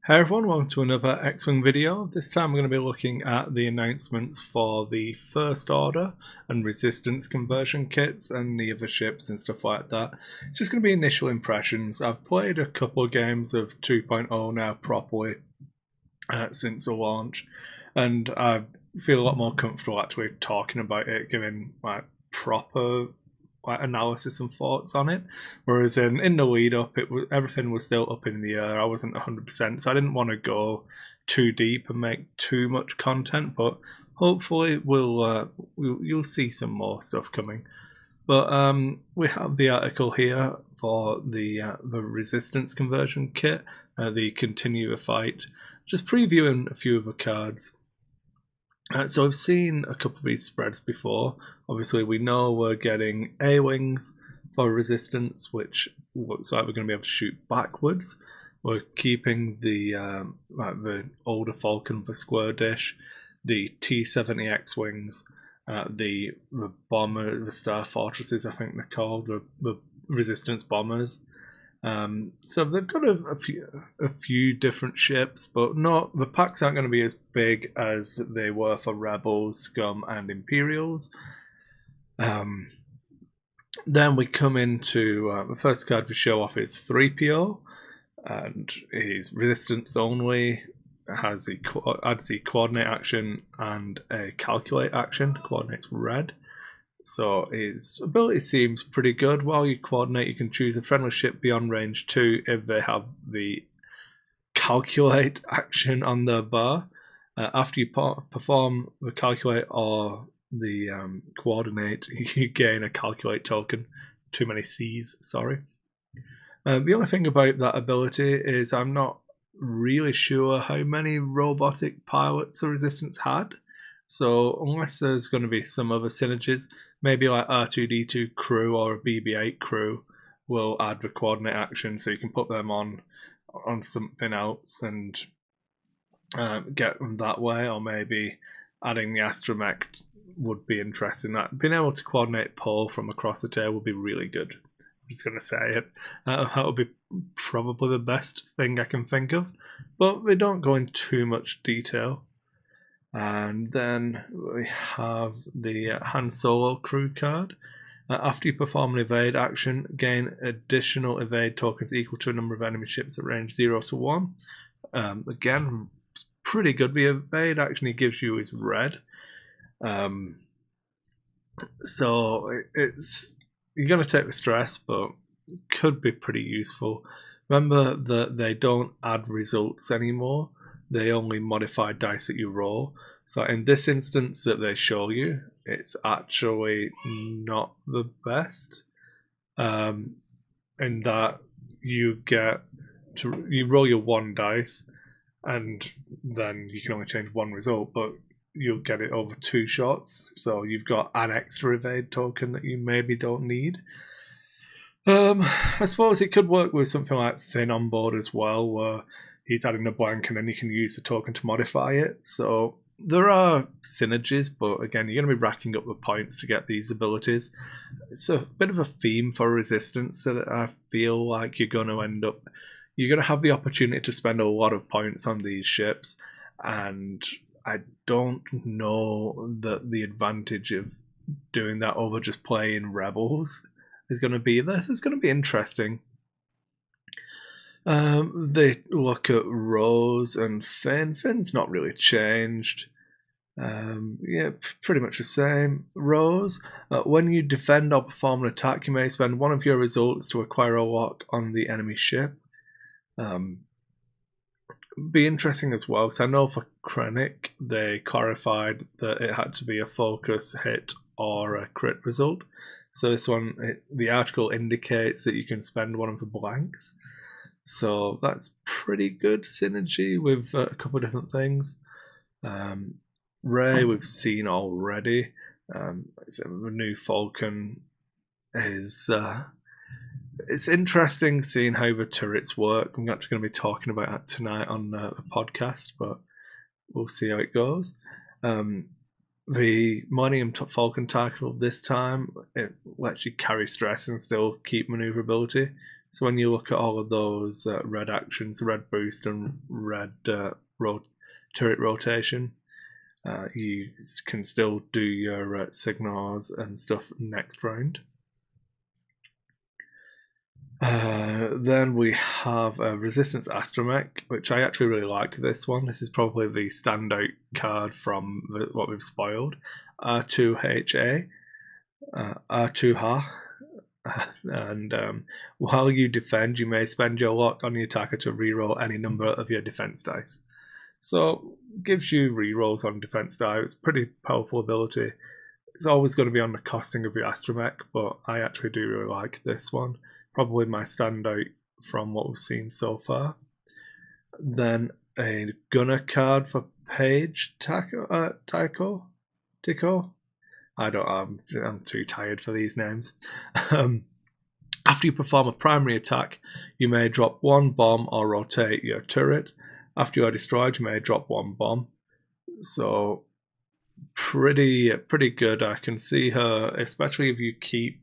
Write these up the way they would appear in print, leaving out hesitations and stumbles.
Hey everyone, welcome to another X-Wing video. This time we're going to be looking at the announcements for the First Order and Resistance conversion kits and the other ships and stuff like that. It's just going to be initial impressions. I've played a couple of games of 2.0 now properly since the launch, and I feel a lot more comfortable actually talking about it, giving proper analysis and thoughts on it, whereas in the lead up everything was still up in the air. I wasn't 100%, so I didn't want to go too deep and make too much content, but hopefully you'll see some more stuff coming. But we have the article here for the Resistance conversion kit, the Continue the Fight, just previewing a few of the cards. So I've seen a couple of these spreads before. Obviously, we know we're getting A-Wings for Resistance, which looks like we're going to be able to shoot backwards. We're keeping the older Falcon for Square Dish, the T-70 X-Wings, the bomber, the Star Fortresses, I think they're called, the Resistance bombers. So they've got a few different ships, but the packs aren't going to be as big as they were for Rebels, Scum, and Imperials. Then we come into the first card we show off is 3PO, and he's Resistance only. Adds the Coordinate action and a Calculate action. Coordinate's red. So his ability seems pretty good. While you coordinate, you can choose a friendly ship beyond range 2 if they have the Calculate action on their bar. After you perform the Calculate or the Coordinate, you gain a Calculate token. Too many C's, sorry. The only thing about that ability is I'm not really sure how many robotic pilots the Resistance had. So unless there's going to be some other synergies, maybe like R2-D2 crew or a BB-8 crew will add the coordinate action, so you can put them on something else and get them that way. Or maybe adding the astromech would be interesting. That being able to coordinate pull from across the tail would be really good. I'm just going to say it. That would be probably the best thing I can think of, but we don't go into too much detail. And then we have the Han Solo crew card. After you perform an evade action, gain additional evade tokens equal to a number of enemy ships at range 0 to 1. Again, pretty good. The evade action he gives you is red. So it's you're going to take the stress, but it could be pretty useful. Remember that they don't add results anymore. They only modify dice that you roll. So in this instance that they show you, it's actually not the best. In that you roll your 1 dice, and then you can only change 1 result, but you'll get it over 2 shots. So you've got an extra evade token that you maybe don't need. I suppose it could work with something like Thin on board as well, where he's adding a blank and then you can use the token to modify it. So there are synergies, but again, you're going to be racking up the points to get these abilities. It's a bit of a theme for Resistance that I feel like you're going to have the opportunity to spend a lot of points on these ships, and I don't know that the advantage of doing that over just playing Rebels is going to be this. It's going to be interesting. They look at Rose and Finn. Finn's not really changed. Yeah, pretty much the same. Rose, when you defend or perform an attack, you may spend 1 of your results to acquire a lock on the enemy ship. Be interesting as well, because I know for Krennic they clarified that it had to be a focus hit or a crit result. So this one, the article indicates that you can spend 1 of the blanks. So that's pretty good synergy with a couple of different things. Rey we've seen already. The new Falcon is... it's interesting seeing how the turrets work. I'm actually going to be talking about that tonight on the podcast, but we'll see how it goes. The Millennium Falcon tackle this time, it lets you carry stress and still keep maneuverability. So when you look at all of those red actions, red boost and red turret rotation, you can still do your signals and stuff next round. Then we have Resistance Astromech, which I actually really like this one. This is probably the standout card from what we've spoiled. R2HA, R2HA, and while you defend, you may spend your lock on the attacker to reroll any number of your defense dice. So, gives you rerolls on defense die. It's a pretty powerful ability. It's always going to be on the costing of your Astromech, but I actually do really like this one. Probably my standout from what we've seen so far. Then a Gunner card for Paige Tycho. I'm too tired for these names. After you perform a primary attack, you may drop one bomb or rotate your turret. After you are destroyed, you may drop one bomb. So pretty good. I can see her, especially if you keep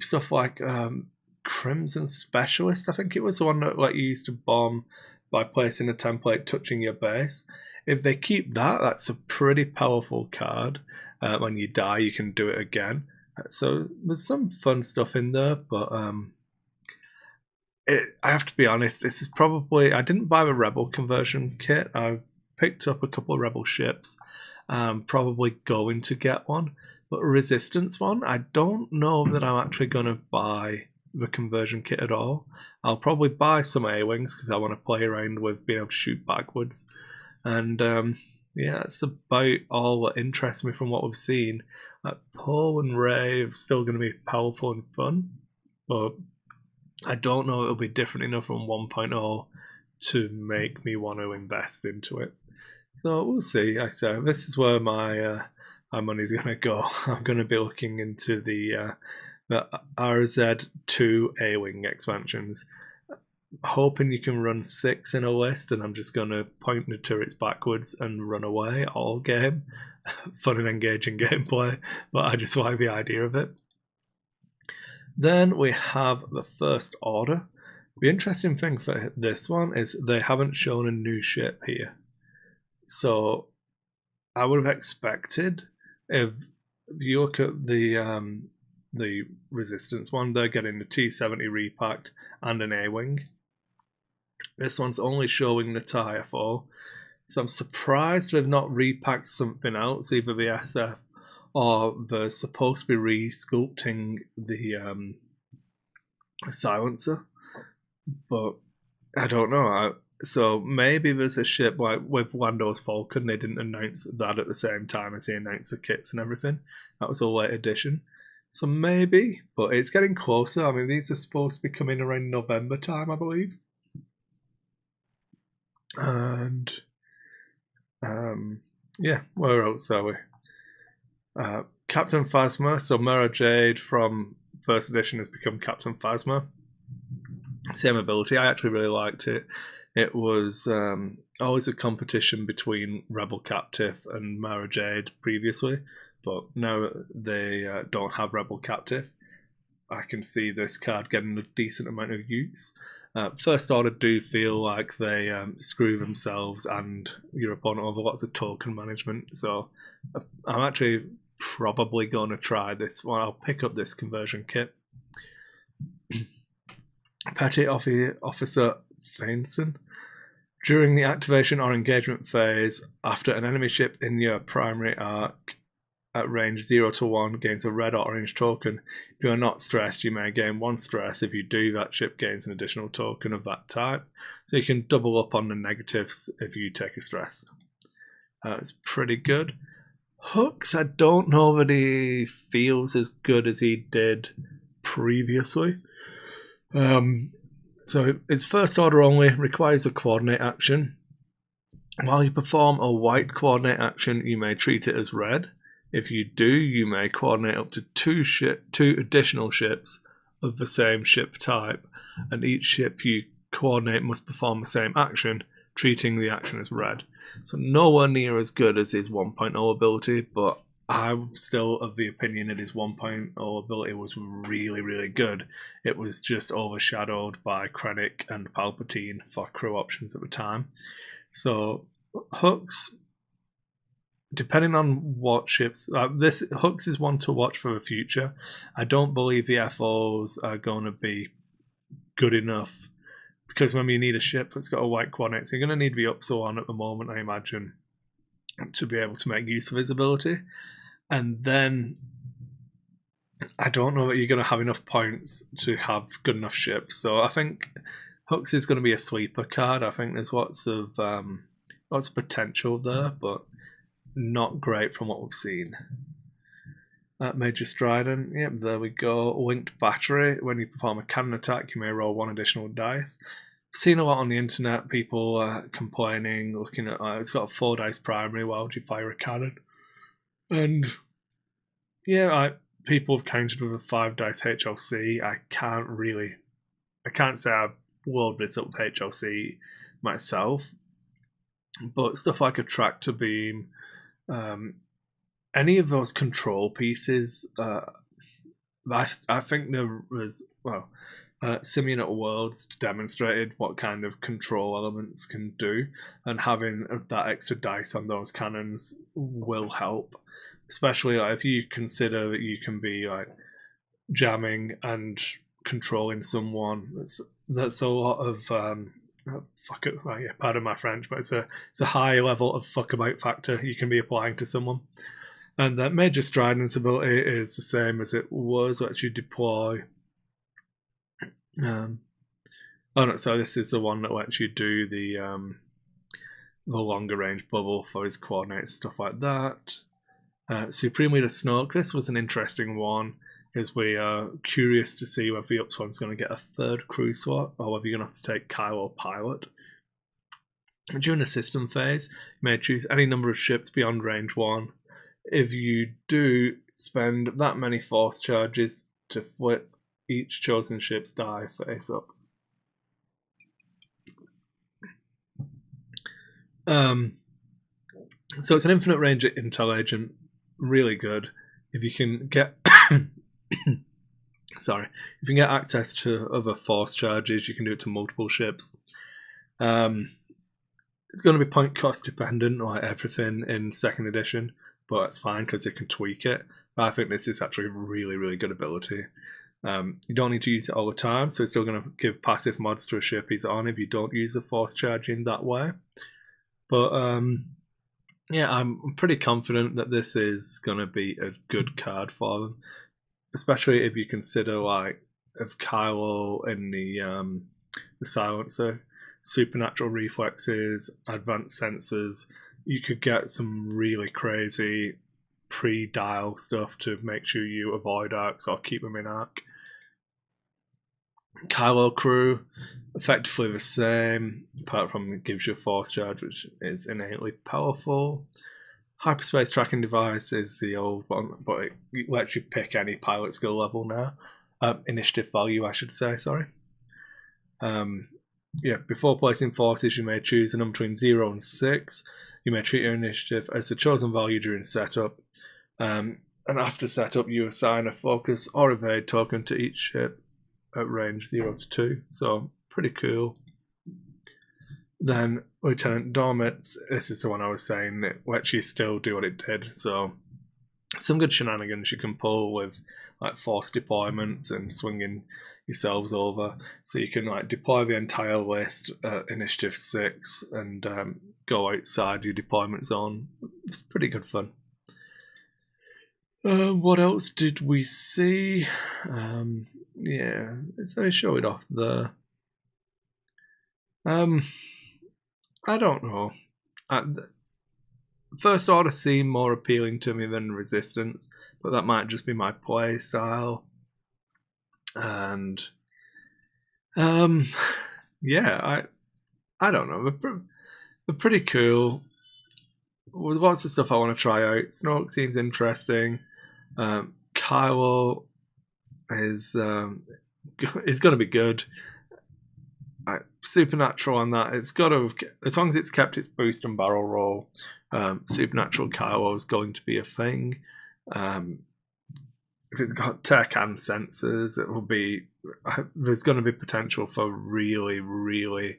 stuff like Crimson Specialist. I think it was the one that let you used to bomb by placing a template touching your base. If they keep that, that's a pretty powerful card. When you die, you can do it again. So there's some fun stuff in there, but I have to be honest, this is probably... I didn't buy the Rebel conversion kit. I picked up a couple of Rebel ships. Probably going to get one. But a Resistance one, I don't know that I'm actually going to buy the conversion kit at all. I'll probably buy some A-Wings because I want to play around with being able to shoot backwards. And yeah, that's about all that interests me from what we've seen. Poe and Rey are still going to be powerful and fun, but I don't know it'll be different enough from 1.0 to make me want to invest into it. So we'll see. Like I said, this is where my money's going to go. I'm going to be looking into the RZ2 A-Wing expansions. Hoping you can run 6 in a list, and I'm just going to point the turrets backwards and run away all game. Fun and engaging gameplay, but I just like the idea of it. Then we have the First Order. The interesting thing for this one is they haven't shown a new ship here. So I would have expected, if you look at the Resistance one, they're getting the T-70 repacked and an A-Wing. This one's only showing the TIE-4, so I'm surprised they've not repacked something else, either the SF or they're supposed to be re-sculpting the silencer, but I don't know. So maybe there's a ship like with Lando's Falcon. They didn't announce that at the same time as they announced the kits and everything. That was a late edition. So maybe, but it's getting closer. I mean, these are supposed to be coming around November time, I believe. And yeah, where else are we? Captain Phasma. So Mara Jade from first edition has become Captain Phasma. Same ability. I actually really liked it. It was always a competition between Rebel Captive and Mara Jade previously, but now they don't have Rebel Captive. I can see this card getting a decent amount of use. First Order do feel like they screw themselves and your opponent over lots of token management, so I'm actually probably going to try this one. I'll pick up this conversion kit. Petty Officer Fainson. During the activation or engagement phase, after an enemy ship in your primary arc at range 0 to 1 gains a red or orange token, if you are not stressed, you may gain 1 stress. If you do, that ship gains an additional token of that type. So you can double up on the negatives if you take a stress. It's pretty good. Hooks, I don't know that he feels as good as he did previously. So it's First Order only, requires a coordinate action. While you perform a white coordinate action, you may treat it as red. If you do, you may coordinate up to two additional ships of the same ship type, and each ship you coordinate must perform the same action, treating the action as red. So nowhere near as good as his 1.0 ability, but I'm still of the opinion that his 1.0 ability was really, really good. It was just overshadowed by Krennic and Palpatine for crew options at the time. So Hux, depending on what ships, this Hux is one to watch for the future. I don't believe the FOs are going to be good enough, because when you need a ship that's got a white coordinates, you're going to need the Upsilon at the moment, I imagine, to be able to make use of his ability. And then I don't know that you're going to have enough points to have good enough ships. So I think Hux is going to be a sleeper card. I think there's lots of potential there, but not great from what we've seen. Major Strident, yep, there we go. Linked Battery. When you perform a cannon attack, you may roll 1 additional dice. I've seen a lot on the internet, people complaining, looking at it's got a 4 dice primary, why would you fire a cannon? And yeah, people have countered with a 5 dice HLC. I can't say I've loaded this up with HLC myself, but stuff like a tractor beam, any of those control pieces, I think there was, Simian at Worlds demonstrated what kind of control elements can do, and having that extra dice on those cannons will help, especially if you consider that you can be jamming and controlling someone. That's a lot of pardon my French, but it's a high level of fuck about factor you can be applying to someone. And that Major Strident's ability is the same as it was, what you deploy. So this is the one that lets you do the longer range bubble for his coordinates, stuff like that. Supreme Leader Snoke, this was an interesting one, as we are curious to see whether the Upsilon's going to get a 3rd crew slot, or whether you're going to have to take Kylo Pilot. During the system phase, you may choose any number of ships beyond range 1. If you do, spend that many force charges to flip each chosen ship's die face up. So it's an infinite range intel agent, really good. If you can get if you can get access to other force charges, you can do it to multiple ships. It's going to be point cost dependent, like everything in 2nd edition, but it's fine because they can tweak it. But I think this is actually a really, really good ability. You don't need to use it all the time, so it's still going to give passive mods to a ship he's on if you don't use the force charge in that way. But yeah, I'm pretty confident that this is going to be a good card for them, especially if you consider of Kylo in the silencer, supernatural reflexes, advanced sensors. You could get some really crazy pre-dial stuff to make sure you avoid arcs or keep them in arc. Kylo crew, effectively the same, apart from it gives you a force charge, which is innately powerful. Hyperspace tracking device is the old one, but it lets you pick any pilot skill level now. Initiative value, I should say, sorry. Before placing forces, you may choose a number between 0 and 6. You may treat your initiative as the chosen value during setup. And after setup, you assign a focus or evade token to each ship at range 0 to 2. So, pretty cool. Then Lieutenant Dormitz, this is the one I was saying, that lets you still do what it did. So, some good shenanigans you can pull with force deployments and swinging yourselves over. So you can deploy the entire list at initiative 6 and go outside your deployment zone. It's pretty good fun. What else did we see? So show it off there. I don't know. First Order seemed more appealing to me than Resistance, but that might just be my play style. And I don't know. They're pretty cool. With lots of stuff I want to try out. Snoke seems interesting. Kylo is going to be good. Supernatural on that, it's got to, as long as it's kept its boost and barrel roll, Supernatural Kylo is going to be a thing. If it's got tech and sensors, it will be. There's going to be potential for really, really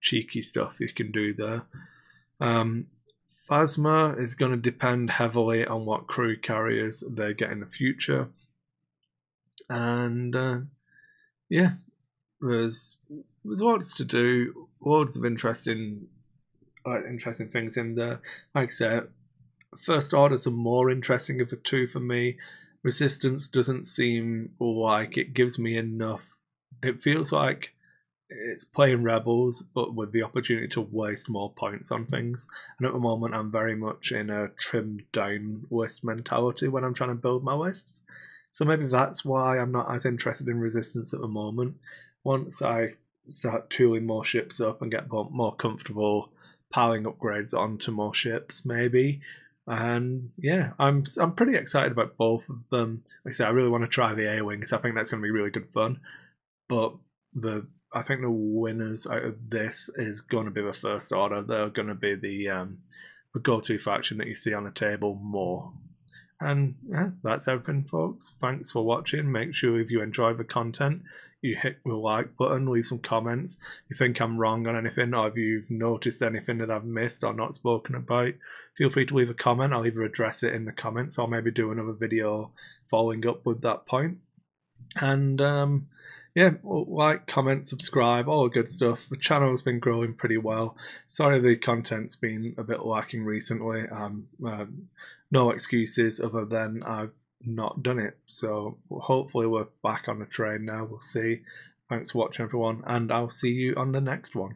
cheeky stuff you can do there. Phasma is going to depend heavily on what crew carriers they get in the future, and yeah, there's lots to do, loads of interesting things in there. Like I said, First Order's are more interesting of the two for me. Resistance doesn't seem like it gives me enough. It feels like it's playing Rebels, but with the opportunity to waste more points on things. And at the moment, I'm very much in a trimmed down list mentality when I'm trying to build my lists. So maybe that's why I'm not as interested in Resistance at the moment. Once I start tooling more ships up and get more comfortable piling upgrades onto more ships, maybe. And yeah, I'm pretty excited about both of them. Like I say, I really want to try the A-Wings. I think that's going to be really good fun. But I think the winners out of this is going to be the First Order. They're going to be the go-to faction that you see on the table more. And yeah, that's everything, folks. Thanks for watching. Make sure if you enjoy the content, you hit the like button, leave some comments. If you think I'm wrong on anything, or if you've noticed anything that I've missed or not spoken about, feel free to leave a comment. I'll either address it in the comments or maybe do another video following up with that point. And yeah, like, comment, subscribe, all the good stuff. The channel's been growing pretty well. Sorry the content's been a bit lacking recently. No excuses other than I've not done it. So hopefully we're back on the train now. We'll see. Thanks for watching, everyone, and I'll see you on the next one.